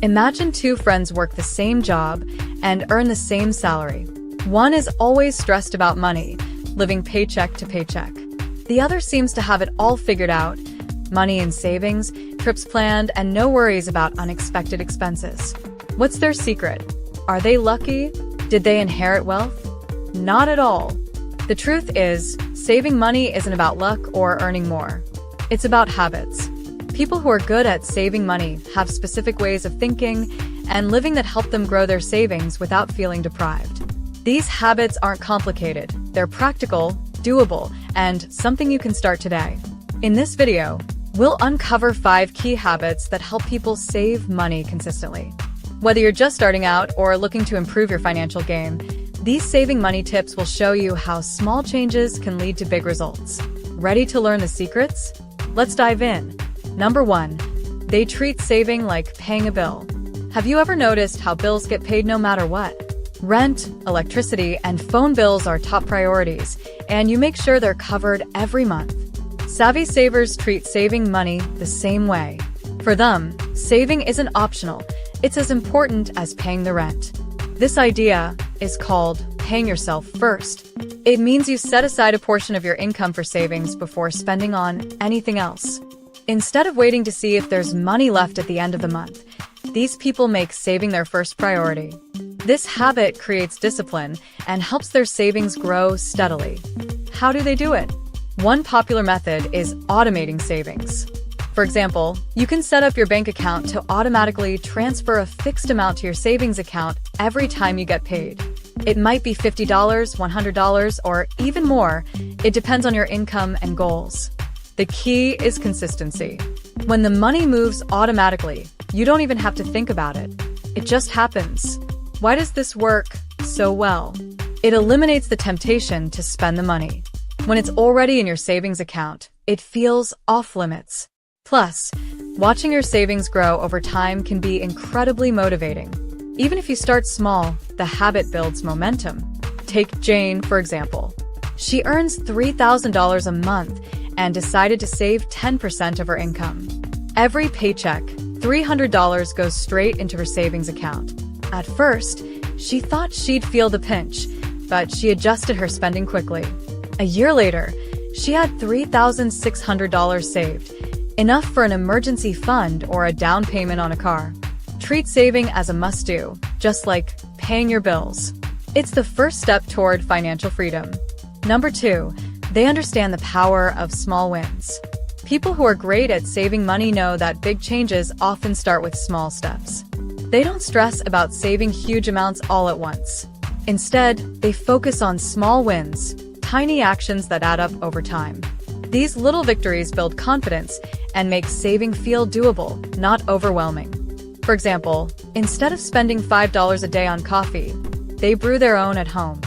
Imagine two friends work the same job and earn the same salary. One is always stressed about money, living paycheck to paycheck. The other seems to have it all figured out. Money in savings, trips planned, and no worries about unexpected expenses. What's their secret? Are they lucky? Did they inherit wealth? Not at all. The truth is, saving money isn't about luck or earning more. It's about habits. People who are good at saving money have specific ways of thinking and living that help them grow their savings without feeling deprived. These habits aren't complicated. They're practical, doable, and something you can start today. In this video, we'll uncover 5 key habits that help people save money consistently. Whether you're just starting out or looking to improve your financial game, these saving money tips will show you how small changes can lead to big results. Ready to learn the secrets? Let's dive in. Number 1. They treat saving like paying a bill. Have you ever noticed how bills get paid no matter what? Rent, electricity, and phone bills are top priorities, and you make sure they're covered every month. Savvy savers treat saving money the same way. For them, saving isn't optional. It's as important as paying the rent. This idea is called paying yourself first. It means you set aside a portion of your income for savings before spending on anything else. Instead of waiting to see if there's money left at the end of the month, these people make saving their first priority. This habit creates discipline and helps their savings grow steadily. How do they do it? One popular method is automating savings. For example, you can set up your bank account to automatically transfer a fixed amount to your savings account every time you get paid. It might be $50, $100, or even more. It depends on your income and goals. The key is consistency. When the money moves automatically, you don't even have to think about it. It just happens. Why does this work so well? It eliminates the temptation to spend the money. When it's already in your savings account, it feels off limits. Plus, watching your savings grow over time can be incredibly motivating. Even if you start small, the habit builds momentum. Take Jane, for example. She earns $3,000 a month and decided to save 10% of her income. Every paycheck, $300 goes straight into her savings account. At first, she thought she'd feel the pinch, but she adjusted her spending quickly. A year later, she had $3,600 saved, enough for an emergency fund or a down payment on a car. Treat saving as a must-do, just like paying your bills. It's the first step toward financial freedom. Number 2, they understand the power of small wins. People who are great at saving money know that big changes often start with small steps. They don't stress about saving huge amounts all at once. Instead, they focus on small wins, tiny actions that add up over time. These little victories build confidence and make saving feel doable, not overwhelming. For example, instead of spending $5 a day on coffee, they brew their own at home.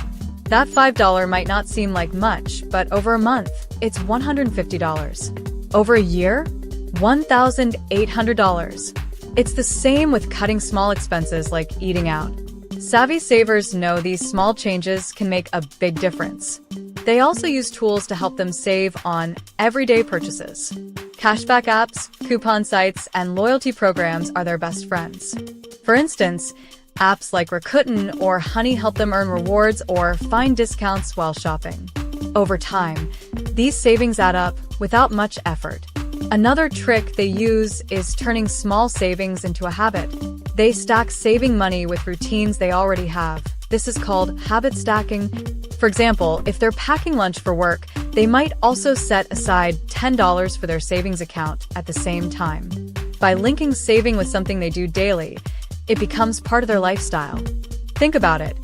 That $5 might not seem like much, but over a month, it's $150. Over a year, $1,800. It's the same with cutting small expenses like eating out. Savvy savers know these small changes can make a big difference. They also use tools to help them save on everyday purchases. Cashback apps, coupon sites, and loyalty programs are their best friends. For instance, apps like Rakuten or Honey help them earn rewards or find discounts while shopping. Over time, these savings add up without much effort. Another trick they use is turning small savings into a habit. They stack saving money with routines they already have. This is called habit stacking. For example, if they're packing lunch for work, they might also set aside $10 for their savings account at the same time. By linking saving with something they do daily, it becomes part of their lifestyle. Think about it.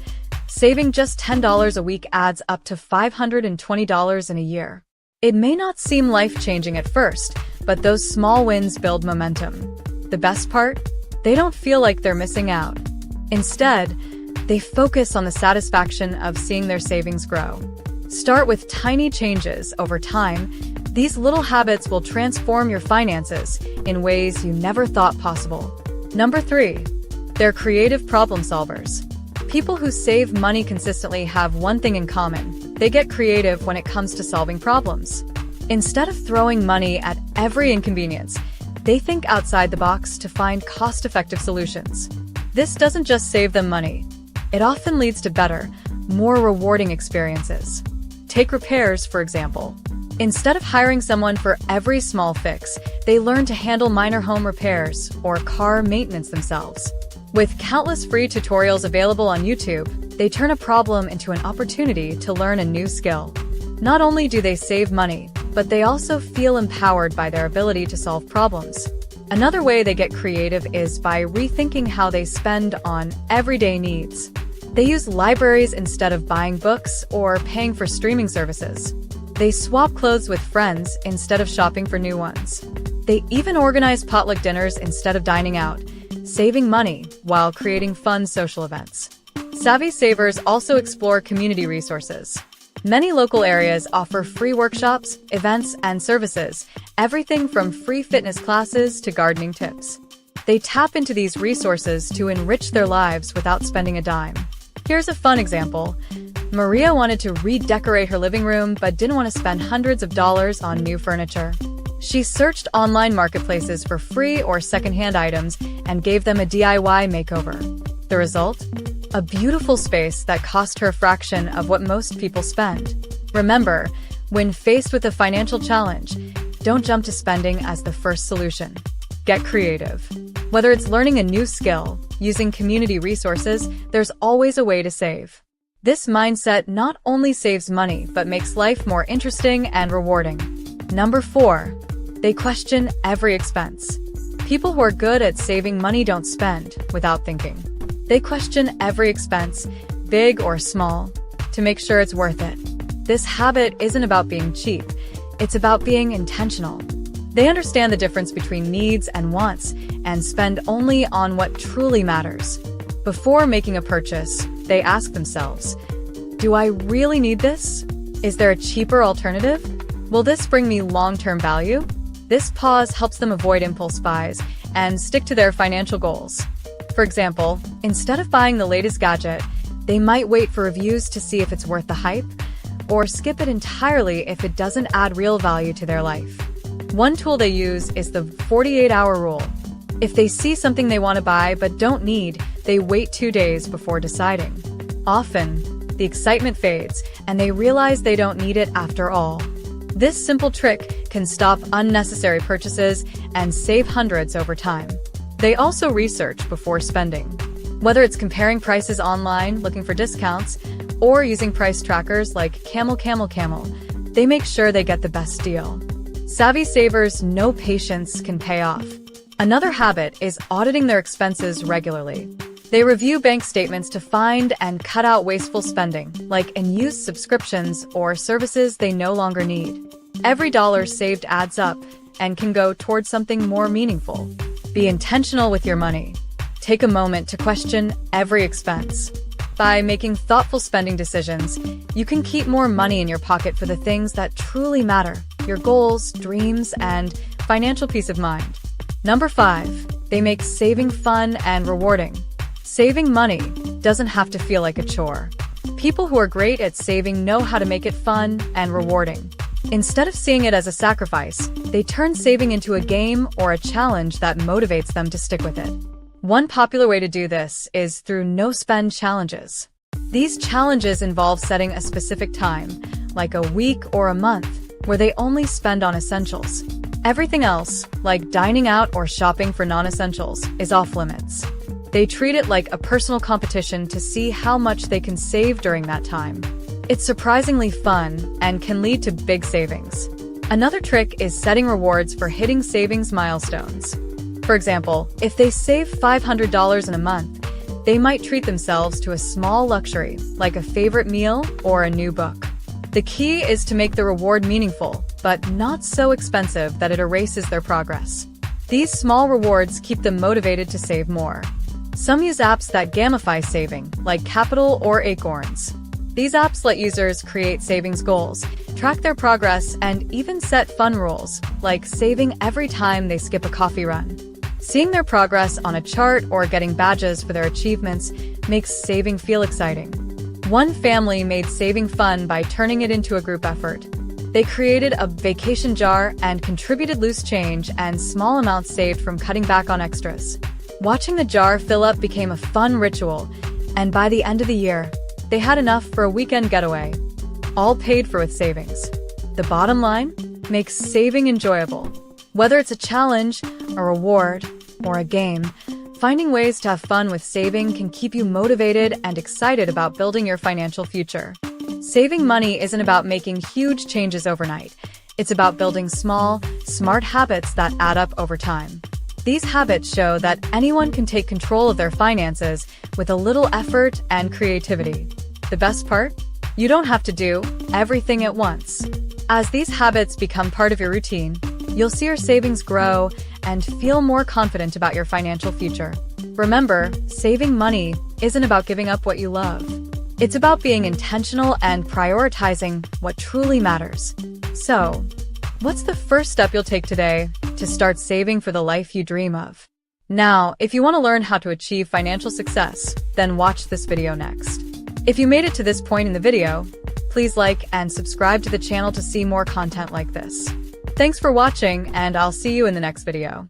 Saving just $10 a week adds up to $520 in a year. It may not seem life-changing at first, but those small wins build momentum. The best part? They don't feel like they're missing out. Instead, they focus on the satisfaction of seeing their savings grow. Start with tiny changes over time. These little habits will transform your finances in ways you never thought possible. Number 3, they're creative problem solvers. People who save money consistently have one thing in common. They get creative when it comes to solving problems. Instead of throwing money at every inconvenience, They think outside the box to find cost-effective solutions. This doesn't just save them money. It often leads to better, more rewarding experiences. Take repairs, for example. Instead of hiring someone for every small fix, they learn to handle minor home repairs or car maintenance themselves. With countless free tutorials available on YouTube, they turn a problem into an opportunity to learn a new skill. Not only do they save money, but they also feel empowered by their ability to solve problems. Another way they get creative is by rethinking how they spend on everyday needs. They use libraries instead of buying books or paying for streaming services. They swap clothes with friends instead of shopping for new ones. They even organize potluck dinners instead of dining out, saving money while creating fun social events. Savvy savers also explore community resources. Many local areas offer free workshops, events, and services, everything from free fitness classes to gardening tips. They tap into these resources to enrich their lives without spending a dime. Here's a fun example. Maria wanted to redecorate her living room but didn't want to spend hundreds of dollars on new furniture. She searched online marketplaces for free or secondhand items and gave them a DIY makeover. The result? A beautiful space that cost her a fraction of what most people spend. Remember, when faced with a financial challenge, don't jump to spending as the first solution. Get creative. Whether it's learning a new skill, using community resources, there's always a way to save. This mindset not only saves money, but makes life more interesting and rewarding. Number 4. They question every expense. People who are good at saving money don't spend without thinking. They question every expense, big or small, to make sure it's worth it. This habit isn't about being cheap, it's about being intentional. They understand the difference between needs and wants and spend only on what truly matters. Before making a purchase, they ask themselves, do I really need this? Is there a cheaper alternative? Will this bring me long-term value? This pause helps them avoid impulse buys and stick to their financial goals. For example, instead of buying the latest gadget, they might wait for reviews to see if it's worth the hype, or skip it entirely if it doesn't add real value to their life. One tool they use is the 48-hour rule. If they see something they want to buy but don't need, they wait 2 days before deciding. Often, the excitement fades, and they realize they don't need it after all. This simple trick can stop unnecessary purchases and save hundreds over time. They also research before spending. Whether it's comparing prices online, looking for discounts, or using price trackers like Camel, they make sure they get the best deal. Savvy savers know patience can pay off. Another habit is auditing their expenses regularly. They review bank statements to find and cut out wasteful spending, like unused subscriptions or services they no longer need. Every dollar saved adds up and can go towards something more meaningful. Be intentional with your money. Take a moment to question every expense. By making thoughtful spending decisions, you can keep more money in your pocket for the things that truly matter, your goals, dreams, and financial peace of mind. Number 5. They make saving fun and rewarding. Saving money doesn't have to feel like a chore. People who are great at saving know how to make it fun and rewarding. Instead of seeing it as a sacrifice, they turn saving into a game or a challenge that motivates them to stick with it. One popular way to do this is through no-spend challenges. These challenges involve setting a specific time, like a week or a month, where they only spend on essentials. Everything else, like dining out or shopping for non-essentials, is off limits. They treat it like a personal competition to see how much they can save during that time. It's surprisingly fun and can lead to big savings. Another trick is setting rewards for hitting savings milestones. For example, if they save $500 in a month, they might treat themselves to a small luxury, like a favorite meal or a new book. The key is to make the reward meaningful, but not so expensive that it erases their progress. These small rewards keep them motivated to save more. Some use apps that gamify saving, like Capital or Acorns. These apps let users create savings goals, track their progress, and even set fun rules, like saving every time they skip a coffee run. Seeing their progress on a chart or getting badges for their achievements makes saving feel exciting. One family made saving fun by turning it into a group effort. They created a vacation jar and contributed loose change and small amounts saved from cutting back on extras. Watching the jar fill up became a fun ritual, and by the end of the year, they had enough for a weekend getaway, all paid for with savings. The bottom line? Makes saving enjoyable. Whether it's a challenge, a reward, or a game, finding ways to have fun with saving can keep you motivated and excited about building your financial future. Saving money isn't about making huge changes overnight. It's about building small, smart habits that add up over time. These habits show that anyone can take control of their finances with a little effort and creativity. The best part? You don't have to do everything at once. As these habits become part of your routine, you'll see your savings grow and feel more confident about your financial future. Remember, saving money isn't about giving up what you love. It's about being intentional and prioritizing what truly matters. So, what's the first step you'll take today to start saving for the life you dream of? Now, if you want to learn how to achieve financial success, then watch this video next. If you made it to this point in the video, please like and subscribe to the channel to see more content like this. Thanks for watching, and I'll see you in the next video.